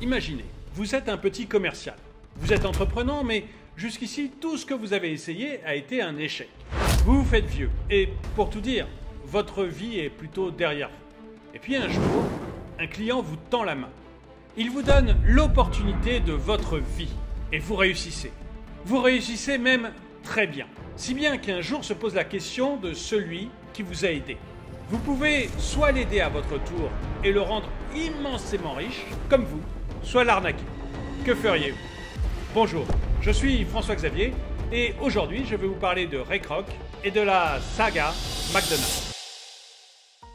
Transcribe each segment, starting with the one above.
Imaginez, vous êtes un petit commercial. Vous êtes entreprenant, mais jusqu'ici, tout ce que vous avez essayé a été un échec. Vous vous faites vieux, et pour tout dire, votre vie est plutôt derrière vous. Et puis un jour, un client vous tend la main. Il vous donne l'opportunité de votre vie, et vous réussissez. Vous réussissez même très bien. Si bien qu'un jour se pose la question de celui qui vous a aidé. Vous pouvez soit l'aider à votre tour et le rendre immensément riche, comme vous, soit l'arnaquer. Que feriez-vous? Bonjour, je suis François Xavier et aujourd'hui je vais vous parler de Ray Kroc et de la saga McDonald's.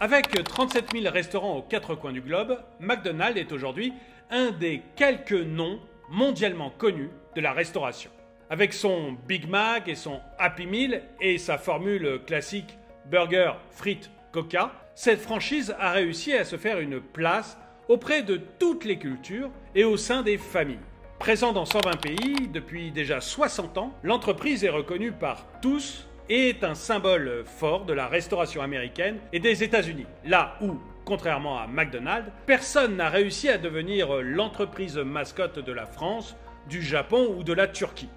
Avec 37 000 restaurants aux quatre coins du globe, McDonald's est aujourd'hui un des quelques noms mondialement connus de la restauration. Avec son Big Mac et son Happy Meal et sa formule classique burger, frites, coca, cette franchise a réussi à se faire une place auprès de toutes les cultures et au sein des familles. Présent dans 120 pays depuis déjà 60 ans, l'entreprise est reconnue par tous et est un symbole fort de la restauration américaine et des États-Unis, là où, contrairement à McDonald's, personne n'a réussi à devenir l'entreprise mascotte de la France, du Japon ou de la Turquie.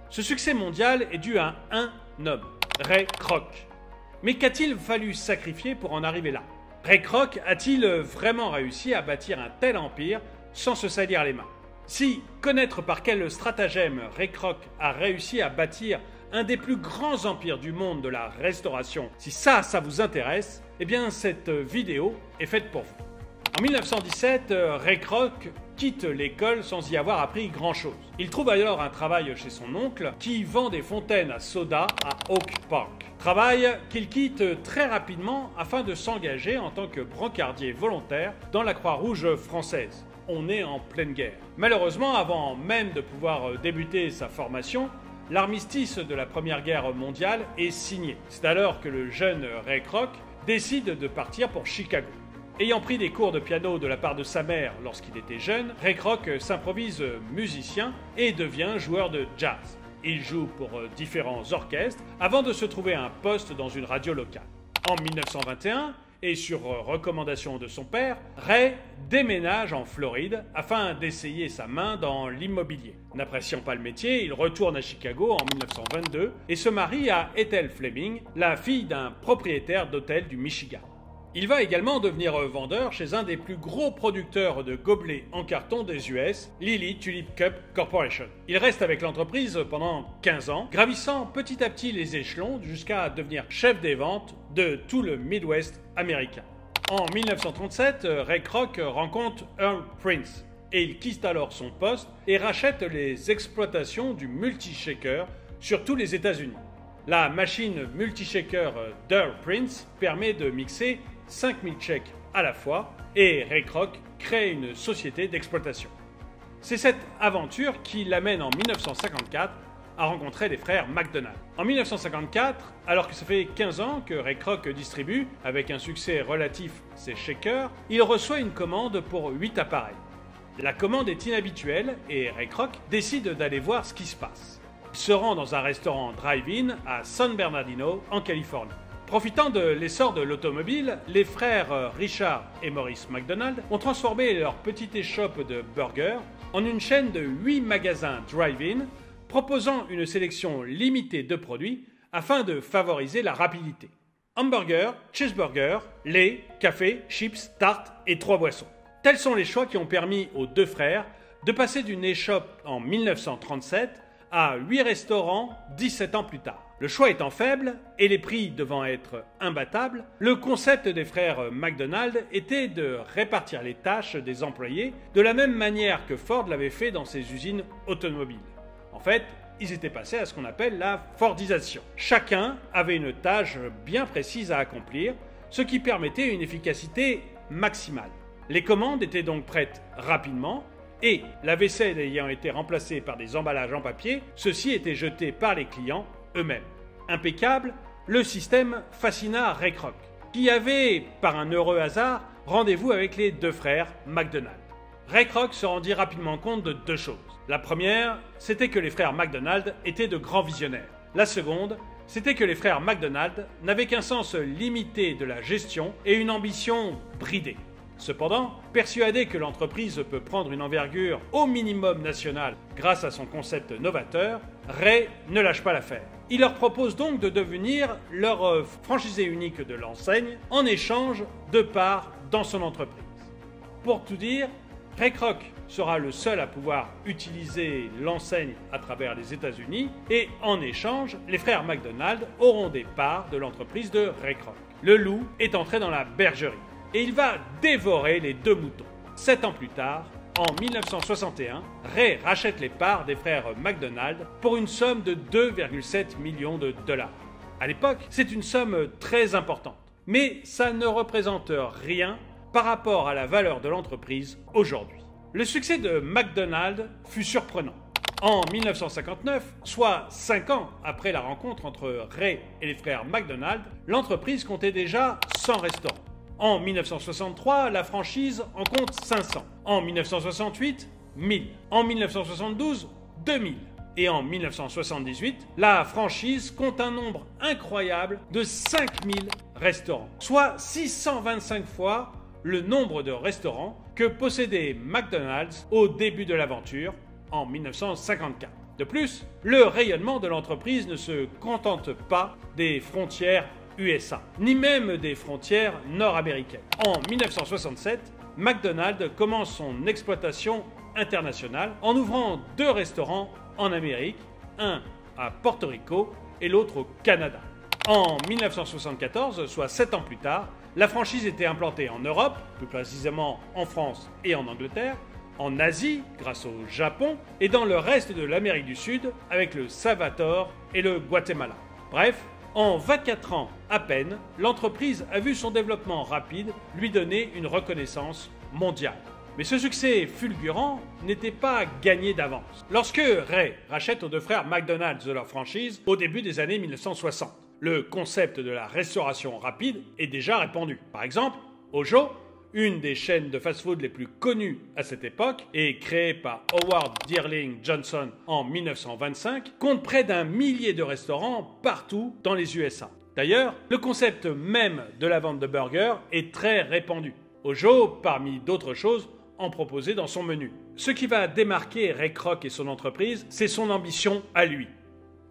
Ce succès mondial est dû à un homme, Ray Kroc. Mais qu'a-t-il fallu sacrifier pour en arriver là? Ray Kroc a-t-il vraiment réussi à bâtir un tel empire sans se salir les mains? Si connaître par quel stratagème Ray Kroc a réussi à bâtir un des plus grands empires du monde de la restauration, si ça vous intéresse, eh bien cette vidéo est faite pour vous. En 1917, Ray Kroc quitte l'école sans y avoir appris grand-chose. Il trouve alors un travail chez son oncle qui vend des fontaines à soda à Oak Park. Travail qu'il quitte très rapidement afin de s'engager en tant que brancardier volontaire dans la Croix-Rouge française. On est en pleine guerre. Malheureusement, avant même de pouvoir débuter sa formation, l'armistice de la Première Guerre mondiale est signé. C'est alors que le jeune Ray Kroc décide de partir pour Chicago. Ayant pris des cours de piano de la part de sa mère lorsqu'il était jeune, Ray Kroc s'improvise musicien et devient joueur de jazz. Il joue pour différents orchestres avant de se trouver un poste dans une radio locale. En 1921, et sur recommandation de son père, Ray déménage en Floride afin d'essayer sa main dans l'immobilier. N'appréciant pas le métier, il retourne à Chicago en 1922 et se marie à Ethel Fleming, la fille d'un propriétaire d'hôtel du Michigan. Il va également devenir vendeur chez un des plus gros producteurs de gobelets en carton des US, Lilly Tulip Cup Corporation. Il reste avec l'entreprise pendant 15 ans, gravissant petit à petit les échelons jusqu'à devenir chef des ventes de tout le Midwest américain. En 1937, Ray Kroc rencontre Earl Prince et il quitte alors son poste et rachète les exploitations du multi-shaker sur tous les États-Unis. La machine multi-shaker d'Earl Prince permet de mixer 5000 chèques à la fois et Ray Kroc crée une société d'exploitation. C'est cette aventure qui l'amène en 1954 à rencontrer les frères McDonald. En 1954, alors que ça fait 15 ans que Ray Kroc distribue, avec un succès relatif, ses shakers, il reçoit une commande pour 8 appareils. La commande est inhabituelle et Ray Kroc décide d'aller voir ce qui se passe. Il se rend dans un restaurant drive-in à San Bernardino, en Californie. Profitant de l'essor de l'automobile, les frères Richard et Maurice McDonald ont transformé leur petite échoppe de burgers en une chaîne de 8 magasins drive-in proposant une sélection limitée de produits afin de favoriser la rapidité. Hamburger, cheeseburger, lait, café, chips, tartes et 3 boissons. Tels sont les choix qui ont permis aux deux frères de passer d'une échoppe en 1937 à 8 restaurants 17 ans plus tard. Le choix étant faible et les prix devant être imbattables, le concept des frères McDonald était de répartir les tâches des employés de la même manière que Ford l'avait fait dans ses usines automobiles. En fait, ils étaient passés à ce qu'on appelle la Fordisation. Chacun avait une tâche bien précise à accomplir, ce qui permettait une efficacité maximale. Les commandes étaient donc prêtes rapidement, et la vaisselle ayant été remplacée par des emballages en papier, ceux-ci étaient jetés par les clients eux-mêmes. Impeccable, le système fascina Ray Kroc, qui avait, par un heureux hasard, rendez-vous avec les deux frères McDonald. Ray Kroc se rendit rapidement compte de deux choses. La première, c'était que les frères McDonald étaient de grands visionnaires. La seconde, c'était que les frères McDonald n'avaient qu'un sens limité de la gestion et une ambition bridée. Cependant, persuadé que l'entreprise peut prendre une envergure au minimum nationale grâce à son concept novateur, Ray ne lâche pas l'affaire. Il leur propose donc de devenir leur franchisé unique de l'enseigne en échange de parts dans son entreprise. Pour tout dire, Ray Kroc sera le seul à pouvoir utiliser l'enseigne à travers les États-Unis et en échange, les frères McDonald auront des parts de l'entreprise de Ray Kroc. Le loup est entré dans la bergerie et il va dévorer les 2 moutons. 7 ans plus tard, en 1961, Ray rachète les parts des frères McDonald pour une somme de 2,7 millions de dollars. À l'époque, c'est une somme très importante, mais ça ne représente rien par rapport à la valeur de l'entreprise aujourd'hui. Le succès de McDonald's fut surprenant. En 1959, soit 5 ans après la rencontre entre Ray et les frères McDonald, l'entreprise comptait déjà 100 restaurants. En 1963, la franchise en compte 500. En 1968, 1000. En 1972, 2000. Et en 1978, la franchise compte un nombre incroyable de 5000 restaurants, soit 625 fois le nombre de restaurants que possédait McDonald's au début de l'aventure, en 1954. De plus, le rayonnement de l'entreprise ne se contente pas des frontières USA, ni même des frontières nord-américaines. En 1967, McDonald's commence son exploitation internationale en ouvrant 2 restaurants en Amérique, un à Porto Rico et l'autre au Canada. En 1974, soit 7 ans plus tard, la franchise était implantée en Europe, plus précisément en France et en Angleterre, en Asie grâce au Japon et dans le reste de l'Amérique du Sud avec le Salvador et le Guatemala. Bref, en 24 ans à peine, l'entreprise a vu son développement rapide lui donner une reconnaissance mondiale. Mais ce succès fulgurant n'était pas gagné d'avance. Lorsque Ray rachète aux 2 frères McDonald's de leur franchise au début des années 1960, le concept de la restauration rapide est déjà répandu. Par exemple, Ojo, une des chaînes de fast-food les plus connues à cette époque et créée par Howard Dearling Johnson en 1925, compte près d'1 millier de restaurants partout dans les USA. D'ailleurs, le concept même de la vente de burgers est très répandu. Ojo, parmi d'autres choses, en proposait dans son menu. Ce qui va démarquer Ray Kroc et son entreprise, c'est son ambition à lui.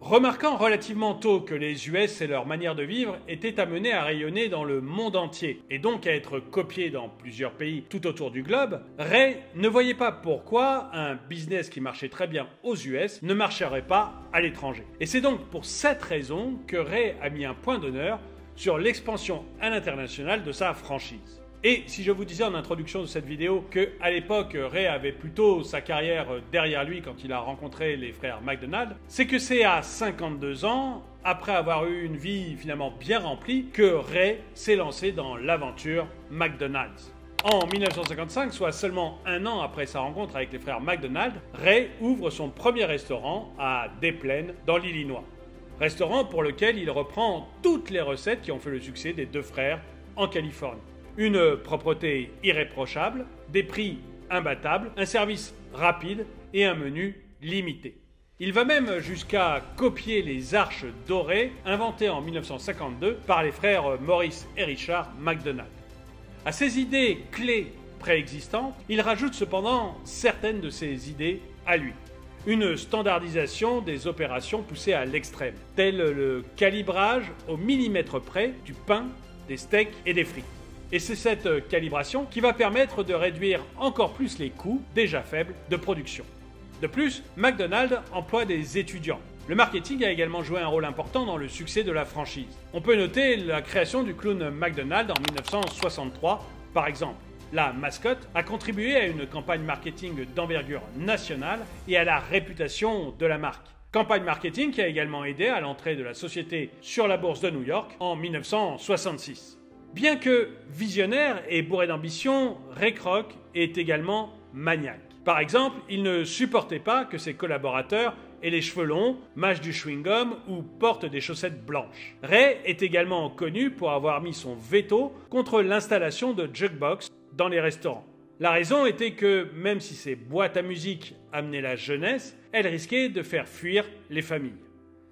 Remarquant relativement tôt que les US et leur manière de vivre étaient amenés à rayonner dans le monde entier et donc à être copiés dans plusieurs pays tout autour du globe, Ray ne voyait pas pourquoi un business qui marchait très bien aux US ne marcherait pas à l'étranger. Et c'est donc pour cette raison que Ray a mis un point d'honneur sur l'expansion à l'international de sa franchise. Et si je vous disais en introduction de cette vidéo qu'à l'époque, Ray avait plutôt sa carrière derrière lui quand il a rencontré les frères McDonald, c'est que c'est à 52 ans, après avoir eu une vie finalement bien remplie, que Ray s'est lancé dans l'aventure McDonald's. En 1955, soit seulement 1 an après sa rencontre avec les frères McDonald, Ray ouvre son premier restaurant à Des Plaines, dans l'Illinois. Restaurant pour lequel il reprend toutes les recettes qui ont fait le succès des 2 frères en Californie. Une propreté irréprochable, des prix imbattables, un service rapide et un menu limité. Il va même jusqu'à copier les arches dorées inventées en 1952 par les frères Maurice et Richard McDonald. À ces idées clés préexistantes, il rajoute cependant certaines de ses idées à lui. Une standardisation des opérations poussées à l'extrême, tel le calibrage au millimètre près du pain, des steaks et des frites. Et c'est cette calibration qui va permettre de réduire encore plus les coûts, déjà faibles, de production. De plus, McDonald's emploie des étudiants. Le marketing a également joué un rôle important dans le succès de la franchise. On peut noter la création du clown McDonald en 1963, par exemple. La mascotte a contribué à une campagne marketing d'envergure nationale et à la réputation de la marque. Campagne marketing qui a également aidé à l'entrée de la société sur la bourse de New York en 1966. Bien que visionnaire et bourré d'ambition, Ray Kroc est également maniaque. Par exemple, il ne supportait pas que ses collaborateurs aient les cheveux longs, mâchent du chewing-gum ou portent des chaussettes blanches. Ray est également connu pour avoir mis son veto contre l'installation de jukebox dans les restaurants. La raison était que, même si ces boîtes à musique amenaient la jeunesse, elles risquaient de faire fuir les familles.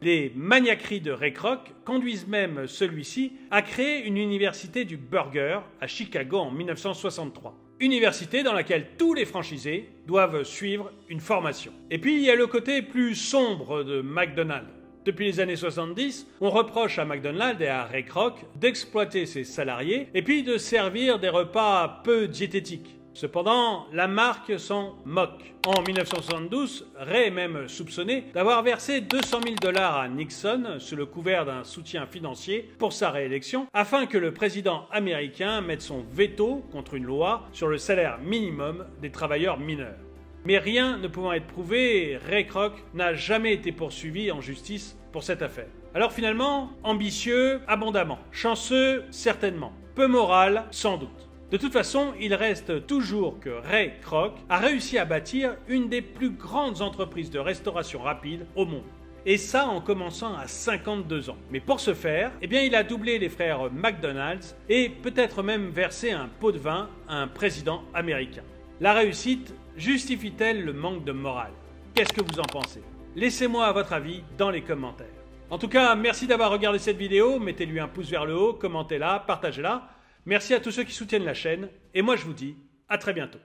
Les maniaqueries de Ray Kroc conduisent même celui-ci à créer une université du burger à Chicago en 1963. Université dans laquelle tous les franchisés doivent suivre une formation. Et puis il y a le côté plus sombre de McDonald's. Depuis les années 70, on reproche à McDonald's et à Ray Kroc d'exploiter ses salariés et puis de servir des repas peu diététiques. Cependant, la marque s'en moque. En 1972, Ray est même soupçonné d'avoir versé 200 000 $ à Nixon sous le couvert d'un soutien financier pour sa réélection, afin que le président américain mette son veto contre une loi sur le salaire minimum des travailleurs mineurs. Mais rien ne pouvant être prouvé, Ray Kroc n'a jamais été poursuivi en justice pour cette affaire. Alors finalement, ambitieux, abondamment. Chanceux, certainement. Peu moral, sans doute. De toute façon, il reste toujours que Ray Kroc a réussi à bâtir une des plus grandes entreprises de restauration rapide au monde. Et ça en commençant à 52 ans. Mais pour ce faire, il a doublé les frères McDonald's et peut-être même versé un pot de vin à un président américain. La réussite justifie-t-elle le manque de morale? Qu'est-ce que vous en pensez? Laissez-moi votre avis dans les commentaires. En tout cas, merci d'avoir regardé cette vidéo, mettez-lui un pouce vers le haut, commentez-la, partagez-la. Merci à tous ceux qui soutiennent la chaîne, et moi je vous dis à très bientôt.